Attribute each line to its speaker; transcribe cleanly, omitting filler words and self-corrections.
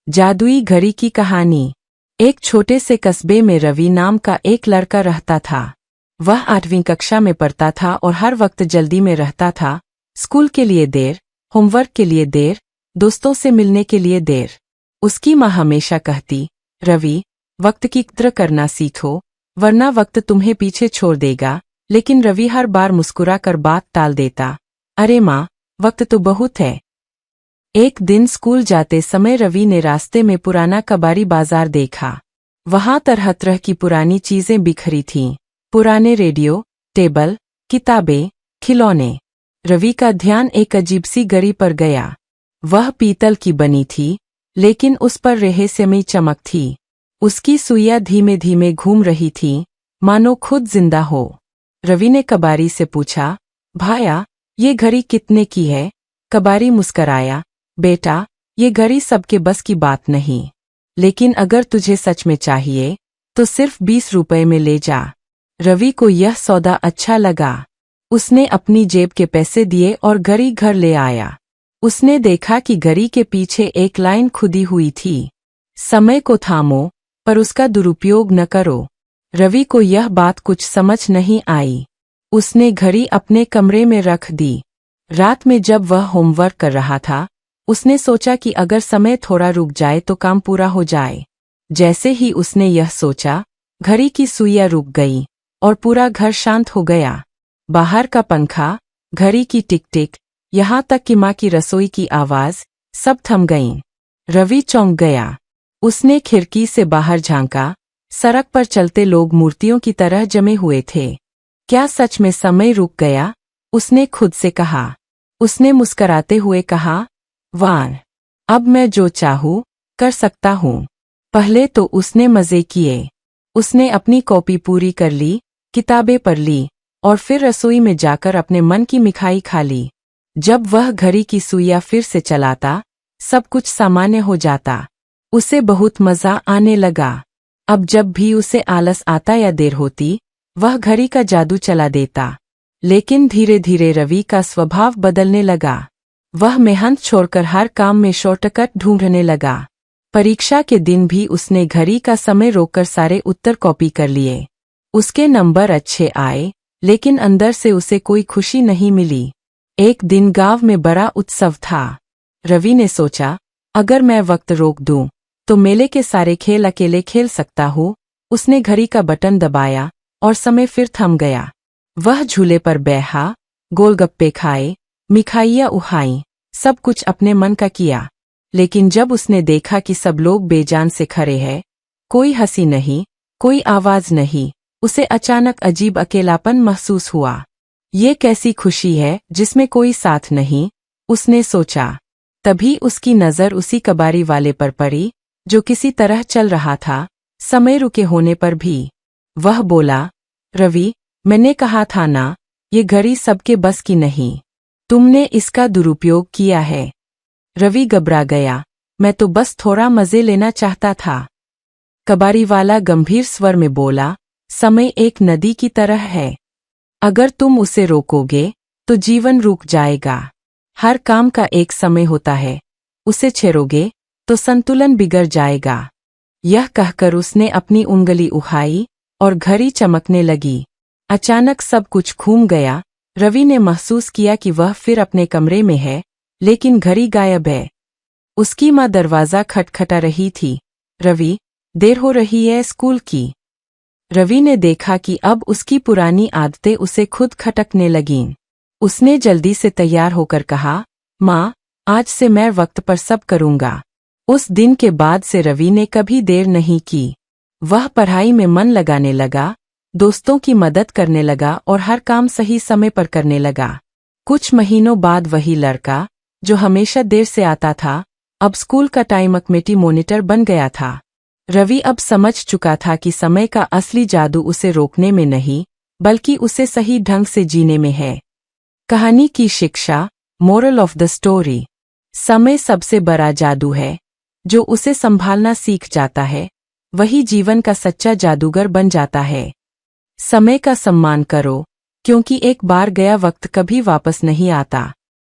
Speaker 1: जादुई घड़ी की कहानी। एक छोटे से कस्बे में रवि नाम का एक लड़का रहता था। वह 8वीं कक्षा में पढ़ता था और हर वक्त जल्दी में रहता था। स्कूल के लिए देर, होमवर्क के लिए देर, दोस्तों से मिलने के लिए देर। उसकी माँ हमेशा कहती, रवि, वक्त की कद्र करना सीखो, वरना वक्त तुम्हें पीछे छोड़ देगा। लेकिन रवि हर बार मुस्कुरा कर बात टाल देता। अरे माँ, वक्त तो बहुत है। एक दिन स्कूल जाते समय रवि ने रास्ते में पुराना कबाड़ी बाजार देखा। वहां तरह तरह की पुरानी चीजें बिखरी थीं। पुराने रेडियो, टेबल, किताबें, खिलौने। रवि का ध्यान एक अजीब सी घड़ी पर गया। वह पीतल की बनी थी, लेकिन उस पर रहस्यमयी चमक थी। उसकी सुइयां धीमे धीमे घूम रही थीं, मानो खुद जिंदा हो। रवि ने कबाड़ी से पूछा, भाया, ये घड़ी कितने की है? कबाड़ी मुस्कराया, बेटा, ये घड़ी सबके बस की बात नहीं, लेकिन अगर तुझे सच में चाहिए तो सिर्फ 20 रुपए में ले जा। रवि को यह सौदा अच्छा लगा। उसने अपनी जेब के पैसे दिए और घड़ी घर ले आया। उसने देखा कि घड़ी के पीछे एक लाइन खुदी हुई थी, समय को थामो, पर उसका दुरुपयोग न करो। रवि को यह बात कुछ समझ नहीं आई। उसने घड़ी अपने कमरे में रख दी। रात में जब वह होमवर्क कर रहा था, उसने सोचा कि अगर समय थोड़ा रुक जाए तो काम पूरा हो जाए। जैसे ही उसने यह सोचा, घड़ी की सुइयां रुक गई और पूरा घर शांत हो गया। बाहर का पंखा, घड़ी की टिक टिक, यहाँ तक कि माँ की रसोई की आवाज, सब थम गईं। रवि चौंक गया। उसने खिड़की से बाहर झांका। सड़क पर चलते लोग मूर्तियों की तरह जमे हुए थे। क्या सच में समय रुक गया? उसने खुद से कहा। उसने मुस्कराते हुए कहा, वाह, अब मैं जो चाहूँ कर सकता हूँ। पहले तो उसने मजे किए। उसने अपनी कॉपी पूरी कर ली, किताबें पढ़ ली और फिर रसोई में जाकर अपने मन की मिठाई खा ली। जब वह घड़ी की सुइयां फिर से चलाता, सब कुछ सामान्य हो जाता। उसे बहुत मजा आने लगा। अब जब भी उसे आलस आता या देर होती, वह घड़ी का जादू चला देता। लेकिन धीरे धीरे रवि का स्वभाव बदलने लगा। वह मेहनत छोड़कर हर काम में शॉर्टकट ढूंढने लगा। परीक्षा के दिन भी उसने घड़ी का समय रोककर सारे उत्तर कॉपी कर लिए। उसके नंबर अच्छे आए, लेकिन अंदर से उसे कोई खुशी नहीं मिली। एक दिन गांव में बड़ा उत्सव था। रवि ने सोचा, अगर मैं वक्त रोक दूं, तो मेले के सारे खेल अकेले खेल सकता हूँ। उसने घड़ी का बटन दबाया और समय फिर थम गया। वह झूले पर बैठा, गोलगप्पे खाए, मिठाइयाँ उखाईं, सब कुछ अपने मन का किया। लेकिन जब उसने देखा कि सब लोग बेजान से खड़े हैं, कोई हंसी नहीं, कोई आवाज नहीं, उसे अचानक अजीब अकेलापन महसूस हुआ। ये कैसी खुशी है जिसमें कोई साथ नहीं, उसने सोचा। तभी उसकी नज़र उसी कबाड़ी वाले पर पड़ी, जो किसी तरह चल रहा था, समय रुके होने पर भी। वह बोला, रवि, मैंने कहा था ना, ये घड़ी सबके बस की नहीं। तुमने इसका दुरुपयोग किया है। रवि घबरा गया। मैं तो बस थोड़ा मजे लेना चाहता था। कबाड़ी वाला गंभीर स्वर में बोला, समय एक नदी की तरह है। अगर तुम उसे रोकोगे, तो जीवन रुक जाएगा। हर काम का एक समय होता है। उसे छेड़ोगे, तो संतुलन बिगड़ जाएगा। यह कहकर उसने अपनी उंगली उठाई और घड़ी चमकने लगी। अचानक सब कुछ घूम गया। रवि ने महसूस किया कि वह फिर अपने कमरे में है, लेकिन घड़ी गायब है। उसकी माँ दरवाजा खटखटा रही थी। रवि, देर हो रही है स्कूल की। रवि ने देखा कि अब उसकी पुरानी आदतें उसे खुद खटकने लगीं। उसने जल्दी से तैयार होकर कहा, माँ, आज से मैं वक्त पर सब करूँगा। उस दिन के बाद से रवि ने कभी देर नहीं की। वह पढ़ाई में मन लगाने लगा, दोस्तों की मदद करने लगा और हर काम सही समय पर करने लगा। कुछ महीनों बाद वही लड़का, जो हमेशा देर से आता था, अब स्कूल का टाइम कमेटी मॉनिटर बन गया था। रवि अब समझ चुका था कि समय का असली जादू उसे रोकने में नहीं, बल्कि उसे सही ढंग से जीने में है। कहानी की शिक्षा, मोरल ऑफ द स्टोरी। समय सबसे बड़ा जादू है। जो उसे संभालना सीख जाता है, वही जीवन का सच्चा जादूगर बन जाता है। समय का सम्मान करो, क्योंकि एक बार गया वक्त कभी वापस नहीं आता।